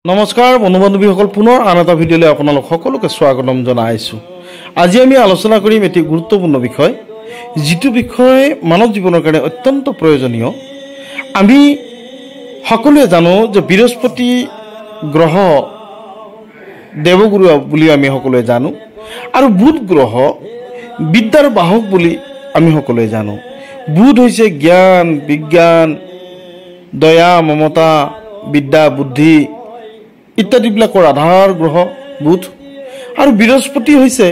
নমস্কাৰ বন্ধু বান্ধৱীসকল, পুনৰ আন এটা ভিডিঅ'লৈ আপোনালোক সকলোকে স্বাগতম জনাইছোঁ। আজি আমি আলোচনা কৰিম এটি গুৰুত্বপূৰ্ণ বিষয়, যিটো বিষয় মানৱ জীৱনৰ কাৰণে অত্যন্ত প্ৰয়োজনীয়। আমি সকলোৱে জানো যে বৃহস্পতি গ্ৰহ দেৱগুৰু বুলি আমি সকলোৱে জানো, আৰু বুধ গ্ৰহ বিদ্যাৰ বাহক বুলি আমি সকলোৱে জানো। বুধ হৈছে জ্ঞান, বিজ্ঞান, দয়া, মমতা, বিদ্যা, বুদ্ধি ইত্যাদিবিলাকৰ আধাৰ গ্ৰহ বুধ। আৰু বৃহস্পতি হৈছে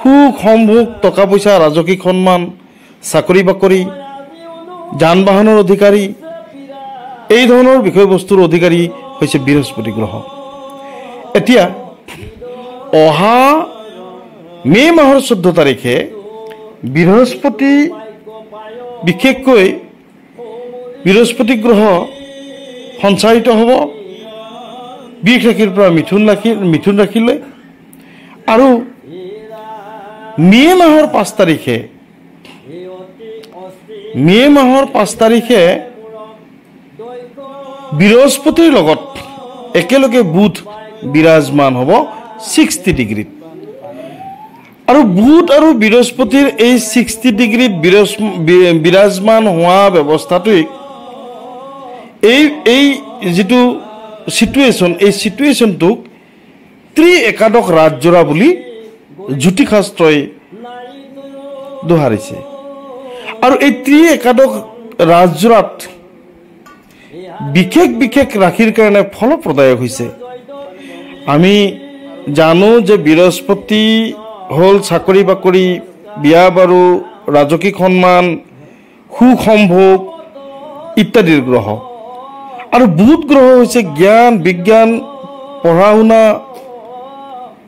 সুখ, সম্ভোগ, টকা পইচা, ৰাজকীয় সন্মান, চাকৰি বাকৰি, যান বাহনৰ অধিকাৰী, এই ধৰণৰ বিষয়বস্তুৰ অধিকাৰী হৈছে বৃহস্পতি গ্ৰহ। এতিয়া অহা মে' মাহৰ 14 তাৰিখে বৃহস্পতি, বিশেষকৈ বৃহস্পতি গ্ৰহ সঞ্চাৰিত হ'ব বৃষ ৰাশিৰ পৰা মিথুন ৰাশিলৈ। আৰু মে' মাহৰ 5 তাৰিখে বৃহস্পতিৰ লগত একেলগে বুধ বিৰাজমান হ'ব 60 ডিগ্ৰীত। আৰু বুধ আৰু বৃহস্পতিৰ এই 60 ডিগ্ৰীত বিৰাজমান হোৱা ব্যৱস্থাটোৱে এই যিটো চিটুৱেশ্যন, এই চিটুৱেশ্যনটোক ত্ৰি-একাদশ ৰাজজোৰা বুলি জ্যোতিষশাস্ত্ৰই দোহাৰিছে। আৰু এই ত্ৰি-একাদশ ৰাজজোৰাত বিশেষ বিশেষ ৰাশিৰ কাৰণে ফলপ্ৰদায়ক হৈছে। আমি জানো যে বৃহস্পতি হ'ল চাকৰি বাকৰি, বিয়া বাৰু, ৰাজকীয় সন্মান, সুখ সম্ভোগ ইত্যাদিৰ গ্ৰহ। আৰু বুধ গ্ৰহ হৈছে জ্ঞান, বিজ্ঞান, পঢ়া শুনা,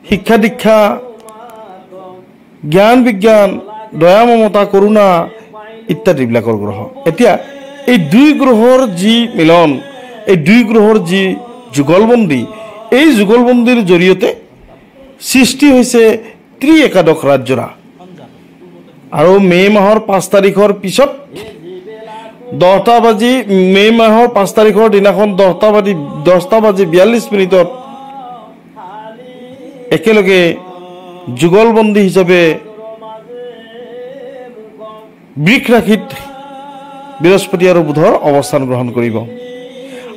শিক্ষা দীক্ষা, জ্ঞান বিজ্ঞান, দয়া মমতা, কৰোণা ইত্যাদিবিলাকৰ গ্ৰহ। এতিয়া এই দুই গ্ৰহৰ যি মিলন, এই দুই গ্ৰহৰ যি যুগলবন্দী, এই যুগলবন্দীৰ জৰিয়তে সৃষ্টি হৈছে ত্ৰি-একাদশ ৰাজজোৰা। আৰু মে' মাহৰ 5 তাৰিখৰ পিছত মে' মাহৰ 5 তাৰিখৰ দিনাখন 10:42 একেলগে যুগলবন্দী হিচাপে বৃষ ৰাশিত বৃহস্পতি আৰু বুধৰ অৱস্থান গ্ৰহণ কৰিব।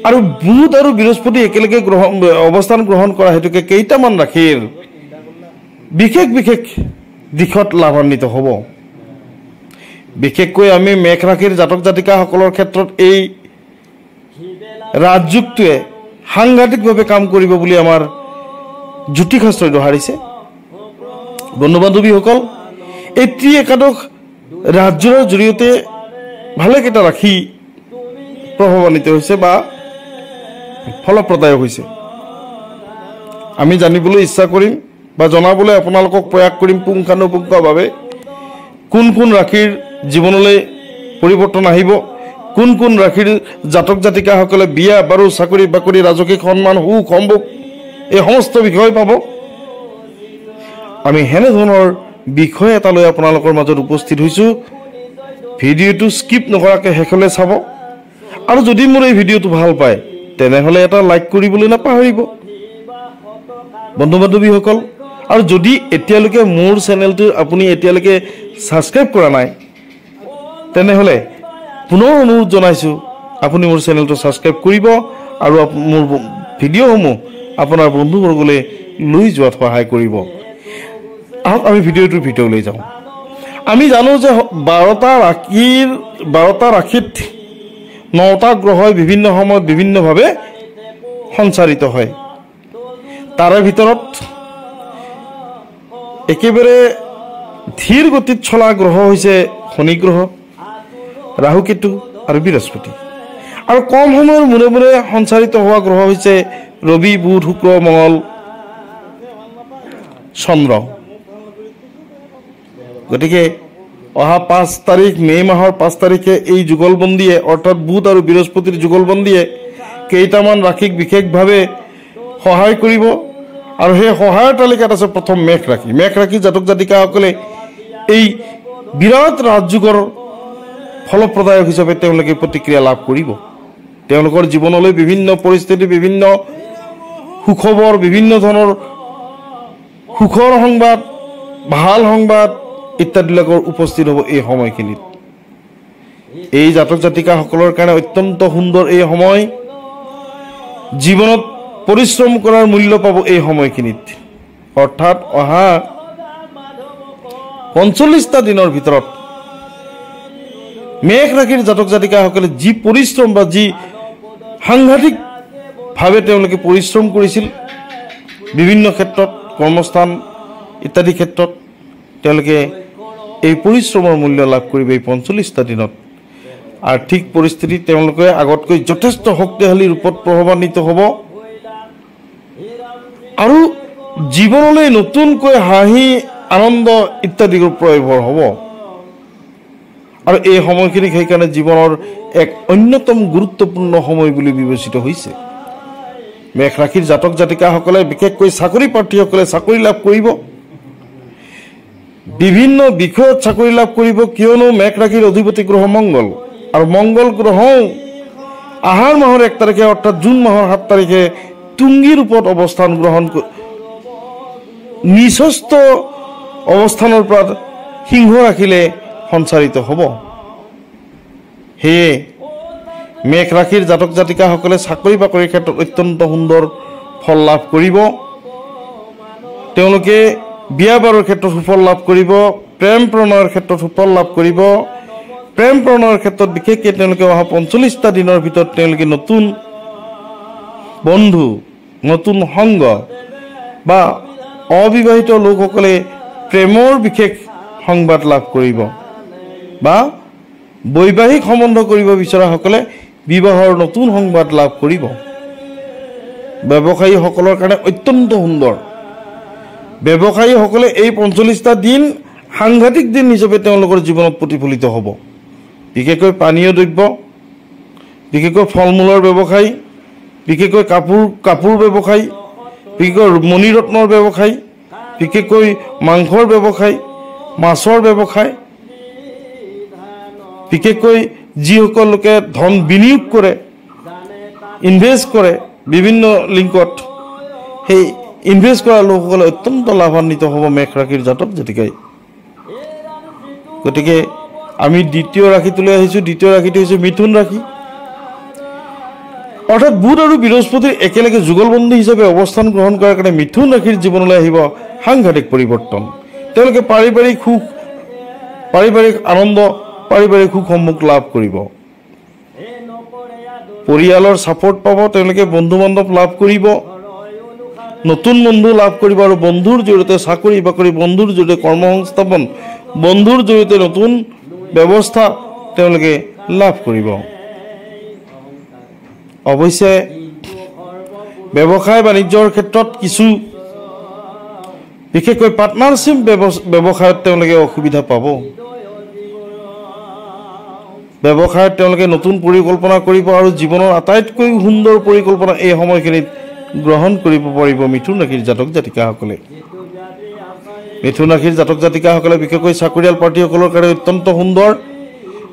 আৰু বুধ আৰু বৃহস্পতি একেলগে অৱস্থান গ্ৰহণ কৰা হেতুকে কেইটামান ৰাশিৰ বিশেষ বিশেষ দিশত লাভান্বিত হ'ব। বিশেষকৈ আমি মেঘ ৰাশিৰ জাতক জাতিকাসকলৰ ক্ষেত্ৰত এই ৰাজযোগটোৱে সাংঘাতিকভাৱে কাম কৰিব বুলি আমাৰ জ্যোতিষশাস্ত্ৰই দোহাৰিছে। বন্ধু বান্ধৱীসকল, এই ত্ৰি-একাদশ ৰাজজোৰাৰ জৰিয়তে ভালেকেইটা ৰাশি প্ৰভাৱান্বিত হৈছে বা ফলপ্ৰদায়ক হৈছে। আমি জানিবলৈ ইচ্ছা কৰিম বা জনাবলৈ আপোনালোকক প্ৰয়াস কৰিম পুংখানুপুংখভাৱে কোন কোন ৰাশিৰ জীৱনলৈ পৰিৱৰ্তন আহিব, কোন কোন ৰাশিৰ জাতক জাতিকাসকলে বিয়া বাৰু, চাকৰি বাকৰি, ৰাজকীয় সন্মান, সুখ সম্ভোগ এই সমস্ত বিষয় পাব। আমি সেনেধৰণৰ বিষয় এটা লৈ আপোনালোকৰ মাজত উপস্থিত হৈছোঁ। ভিডিঅ'টো স্কিপ নকৰাকৈ শেষলৈ চাব। আৰু যদি মোৰ এই ভিডিঅ'টো ভাল পায় তেনেহ'লে এটা লাইক কৰিবলৈ নাপাহৰিব বন্ধু বান্ধৱীসকল। আৰু যদি এতিয়ালৈকে মোৰ চেনেলটো আপুনি এতিয়ালৈকে ছাবস্ক্ৰাইব কৰা নাই তেনেহ'লে পুনৰ অনুৰোধ জনাইছোঁ, আপুনি মোৰ চেনেলটো ছাবস্ক্ৰাইব কৰিব আৰু মোৰ ভিডিঅ'সমূহ আপোনাৰ বন্ধুবৰ্গলৈ লৈ যোৱাত সহায় কৰিব। আহক আমি ভিডিঅ'টোৰ ভিতৰলৈ যাওঁ। আমি জানো যে 12টা ৰাশিত 9টা গ্ৰহই বিভিন্ন সময়ত বিভিন্নভাৱে সঞ্চাৰিত হয়। তাৰে ভিতৰত একেবাৰে ধীৰ গতিত চলা গ্ৰহ হৈছে শনি গ্ৰহ, ৰাহু, কেতু আৰু বৃহস্পতি। আৰু কম সময়ৰ মূৰে মূৰে সঞ্চাৰিত হোৱা গ্ৰহ হৈছে ৰবি, বুধ, শুক্ৰ, মঙল, চন্দ্ৰ। গতিকে অহা 5 তাৰিখ মে' মাহৰ 5 তাৰিখে এই যুগলবন্দীয়ে অৰ্থাৎ বুধ আৰু বৃহস্পতিৰ যুগলবন্দীয়ে কেইটামান ৰাশিক বিশেষভাৱে সহায় কৰিব। আৰু সেই সহায়ৰ তালিকাত আছে প্ৰথম মেঘ ৰাশি। মেঘ ৰাশি জাতক জাতিকাসকলে এই বিৰাট ৰাজযোগৰ ফলপ্ৰদায়ক হিচাপে তেওঁলোকে প্ৰতিক্ৰিয়া লাভ কৰিব। তেওঁলোকৰ জীৱনলৈ বিভিন্ন পৰিস্থিতি, বিভিন্ন সুখবৰ বিভিন্ন ধৰণৰ সুখৰ সংবাদ ভাল সংবাদ ইত্যাদিবিলাকৰ উপস্থিত হ'ব এই সময়খিনিত। এই জাতক জাতিকাসকলৰ কাৰণে অত্যন্ত সুন্দৰ এই সময়। জীৱনত পৰিশ্ৰম কৰাৰ মূল্য পাব এই সময়খিনিত। অৰ্থাৎ অহা ৪৫টা দিনৰ ভিতৰত মেষ ৰাশিৰ জাতক জাতিকাসকলে যি পৰিশ্ৰম বা যি সাংঘাতিকভাৱে তেওঁলোকে পৰিশ্ৰম কৰিছিল বিভিন্ন ক্ষেত্ৰত কৰ্মস্থান ইত্যাদি ক্ষেত্ৰত তেওঁলোকে এই পৰিশ্ৰমৰ মূল্য লাভ কৰিব। এই ৪৫টা দিনত আৰ্থিক পৰিস্থিতি তেওঁলোকে আগতকৈ যথেষ্ট শক্তিশালী ৰূপত প্ৰভাৱান্বিত হ'ব আৰু জীৱনলৈ নতুনকৈ হাঁহি আনন্দ ইত্যাদিৰ প্ৰয়োভৰ হ'ব। আৰু এই সময়খিনিক সেইকাৰণে জীৱনৰ এক অন্যতম গুৰুত্বপূৰ্ণ সময় বুলি বিবেচিত হৈছে। মেষ ৰাশিৰ জাতক জাতিকাসকলে বিশেষকৈ চাকৰি প্ৰাৰ্থীসকলে চাকৰি লাভ কৰিব, বিভিন্ন বিষয়ত চাকৰি লাভ কৰিব, কিয়নো মেষ ৰাশিৰ অধিপতি গ্ৰহ মংগল আৰু মংগল গ্ৰহ আহাৰ মাহৰ ১ তাৰিখে অৰ্থাৎ জুন মাহৰ ৭ তাৰিখে তুংগী ৰূপত অৱস্থান গ্ৰহণ নিচস্থ অৱস্থানৰ পৰা সিংহ ৰাশিলৈ সঞ্চাৰিত হ'ব। সেয়ে মেষ ৰাশিৰ জাতক জাতিকাসকলে চাকৰি বাকৰিৰ ক্ষেত্ৰত অত্যন্ত সুন্দৰ ফল লাভ কৰিব। তেওঁলোকে বিয়া বাৰুৰ ক্ষেত্ৰত সুফল লাভ কৰিব, প্ৰেম প্ৰণয়ৰ ক্ষেত্ৰত সুফল লাভ কৰিব। প্ৰেম প্ৰণয়ৰ ক্ষেত্ৰত বিশেষকৈ তেওঁলোকে অহা ৪৫টা দিনৰ ভিতৰত তেওঁলোকে নতুন বন্ধু নতুন সংগ বা অবিবাহিত লোকসকলে প্ৰেমৰ বিশেষ সংবাদ লাভ কৰিব বা বৈবাহিক সম্বন্ধ কৰিব বিচৰাসকলে বিবাহৰ নতুন সংবাদ লাভ কৰিব। ব্যৱসায়ীসকলৰ কাৰণে অত্যন্ত সুন্দৰ। ব্যৱসায়ীসকলে এই ৪৫টা দিন সাংঘাতিক দিন হিচাপে তেওঁলোকৰ জীৱনত প্ৰতিফলিত হ'ব। বিশেষকৈ পানীয় দ্ৰব্য, বিশেষকৈ ফল মূলৰ ব্যৱসায়, বিশেষকৈ কাপোৰ ব্যৱসায়, বিশেষকৈ মণিৰত্নৰ ব্যৱসায়, বিশেষকৈ মাংসৰ ব্যৱসায়, মাছৰ ব্যৱসায়, বিশেষকৈ যিসকল লোকে ধন বিনিয়োগ কৰে, ইনভেষ্ট কৰে বিভিন্ন লিংকত, সেই ইনভেষ্ট কৰা লোকসকলে অত্যন্ত লাভান্বিত হ'ব মেষ ৰাশিৰ জাতক জাতিকাই। গতিকে আমি দ্বিতীয় ৰাশিটোলৈ আহিছোঁ। দ্বিতীয় ৰাশিটো হৈছে মিথুন ৰাশি। অৰ্থাৎ বুধ আৰু বৃহস্পতিৰ একেলগে যুগলবন্দী হিচাপে অৱস্থান গ্ৰহণ কৰাৰ কাৰণে মিথুন ৰাশিৰ জীৱনলৈ আহিব সাংঘাতিক পৰিৱৰ্তন। তেওঁলোকে পাৰিবাৰিক সুখ, পাৰিবাৰিক আনন্দ, পাৰিবাৰিক সুখ সন্মুখ লাভ কৰিব। পৰিয়ালৰ ছাপোৰ্ট পাব, তেওঁলোকে বন্ধু বান্ধৱ লাভ কৰিব, নতুন বন্ধু লাভ কৰিব আৰু বন্ধুৰ জৰিয়তে চাকৰি বাকৰি, বন্ধুৰ জৰিয়তে কৰ্মসংস্থাপন, বন্ধুৰ জৰিয়তে নতুন ব্যৱস্থা তেওঁলোকে লাভ কৰিব। অৱশ্যে ব্যৱসায় বাণিজ্যৰ ক্ষেত্ৰত কিছু বিশেষকৈ পাৰ্টনাৰশ্বিপ ব্যৱসায়ত তেওঁলোকে অসুবিধা পাব। ব্যৱসায়ত তেওঁলোকে নতুন পৰিকল্পনা কৰিব আৰু জীৱনৰ আটাইতকৈ সুন্দৰ পৰিকল্পনা এই সময়খিনিত গ্ৰহণ কৰিব পাৰিব মিথুন ৰাশিৰ জাতক জাতিকাসকলে। মিথুন ৰাশিৰ জাতক জাতিকাসকলে বিশেষকৈ চাকৰিয়াল প্ৰাৰ্থীসকলৰ কাৰণে অত্যন্ত সুন্দৰ।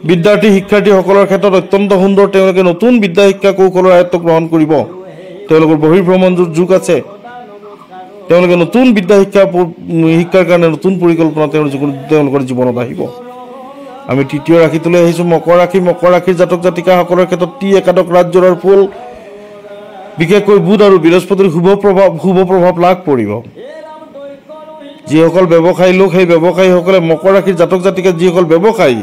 বিদ্যাৰ্থী শিক্ষাৰ্থীসকলৰ ক্ষেত্ৰত অত্যন্ত সুন্দৰ। তেওঁলোকে নতুন বিদ্যা শিক্ষা কৌশলৰ আয়ত্ব গ্ৰহণ কৰিব। তেওঁলোকৰ বহিৰ্ভ্ৰমণৰ যুগ আছে। তেওঁলোকে নতুন বিদ্যা শিক্ষাৰ কাৰণে নতুন পৰিকল্পনা তেওঁলোকৰ জীৱনত আহিব। আমি তৃতীয় ৰাশিটোলৈ আহিছোঁ মকৰ ৰাশি। মকৰ ৰাশিৰ জাতক জাতিকাসকলৰ ক্ষেত্ৰত একাদশ ৰাজযোৰৰ ফুল, বিশেষকৈ বুধ আৰু বৃহস্পতিৰ শুভ প্ৰভাৱ লাভ কৰিব। যিসকল ব্যৱসায়ী লোক, সেই ব্যৱসায়ীসকলে মকৰ ৰাশিৰ জাতক জাতিকা যিসকল ব্যৱসায়ী,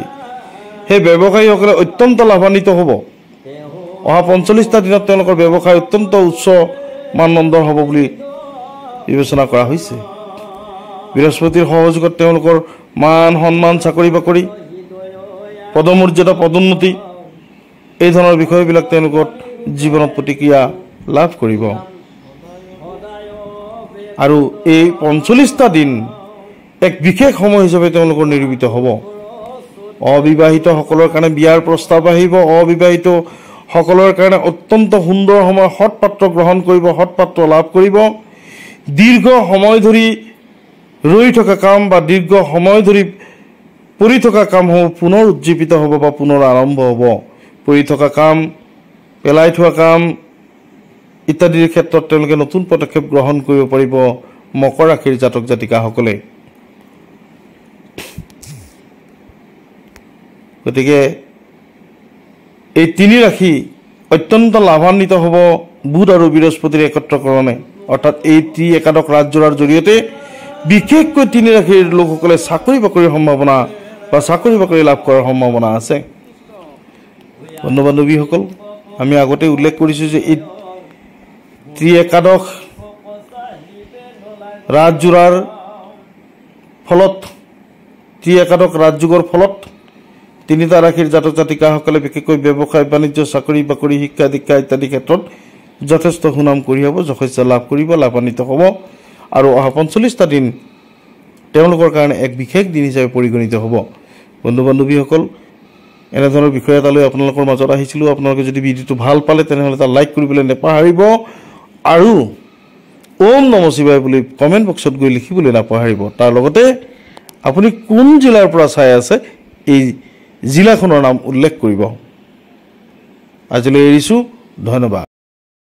সেই ব্যৱসায়ীসকলে অত্যন্ত লাভান্বিত হ'ব। অহা ৪৫টা দিনত তেওঁলোকৰ ব্যৱসায় অত্যন্ত উচ্চ মানদণ্ডৰ হ'ব বুলি বিবেচনা কৰা হৈছে। বৃহস্পতিৰ সহযোগত তেওঁলোকৰ মান সন্মান, চাকৰি বাকৰি, পদমৰ্যাদা, পদোন্নতি এই ধৰণৰ বিষয়বিলাক তেওঁলোকৰ জীৱনত প্ৰতিক্ৰিয়া লাভ কৰিব। আৰু এই ৪৫টা দিন এক বিশেষ সময় হিচাপে তেওঁলোকৰ নিৰূপিত হ'ব। অবিবাহিতসকলৰ কাৰণে বিয়াৰ প্ৰস্তাৱ আহিব। অবিবাহিতসকলৰ কাৰণে অত্যন্ত সুন্দৰ সময়, সৎ পাত্ৰ গ্ৰহণ কৰিব, সৎ পাত্ৰ লাভ কৰিব। দীৰ্ঘ সময় ধৰি ৰৈ থকা কাম বা দীৰ্ঘ সময় ধৰি পৰি থকা কামসমূহ পুনৰ উজ্জীৱিত হ'ব বা পুনৰ আৰম্ভ হ'ব। পৰি থকা কাম, পেলাই থোৱা কাম, ইত্যাদিৰ ক্ষেত্ৰত তেওঁলোকে নতুন পদক্ষেপ গ্ৰহণ কৰিব পাৰিব মকৰ ৰাশিৰ জাতক জাতিকাসকলে। গতিকে এই তিনি ৰাশি অত্যন্ত লাভান্বিত হ'ব বুধ আৰু বৃহস্পতিৰ একত্ৰকৰণে, অৰ্থাৎ এই একাদশ ৰাজযোৰাৰ জৰিয়তে বিশেষকৈ তিনি ৰাশিৰ লোকসকলে চাকৰি বাকৰিৰ সম্ভাৱনা বা চাকৰি বাকৰি লাভ কৰাৰ সম্ভাৱনা আছে। বন্ধু বান্ধৱীসকল, আমি আগতে উল্লেখ কৰিছোঁ যে এই একাদশ ৰাজযোৰাৰ ফলত একাদশ ৰাজযোগৰ ফলত তিনিটা ৰাশিৰ জাতক জাতিকাসকলে বিশেষকৈ ব্যৱসায় বাণিজ্য চাকৰি বাকৰি শিক্ষা দীক্ষা ইত্যাদি ক্ষেত্ৰত যথেষ্ট সুনাম কঢ়িয়াব, যথেষ্ট লাভ কৰিব, লাভান্বিত হ'ব আৰু অহা ৪৫টা দিন তেওঁলোকৰ কাৰণে এক বিশেষ দিন হিচাপে পৰিগণিত হ'ব। বন্ধু বান্ধৱীসকল, এনেধৰণৰ বিষয় এটা লৈ আপোনালোকৰ মাজত আহিছিলোঁ। আপোনালোকে যদি ভিডিঅ'টো ভাল পালে তেনেহ'লে এটা লাইক কৰিবলৈ নাপাহৰিব আৰু ওম নম শিৱায় বুলি কমেণ্ট বক্সত গৈ লিখিবলৈ নাপাহৰিব। তাৰ লগতে আপুনি কোন জিলাৰ পৰা চাই আছে এই জিলাখনৰ নাম উল্লেখ কৰিব। আজিলৈ এৰিছোঁ, ধন্যবাদ।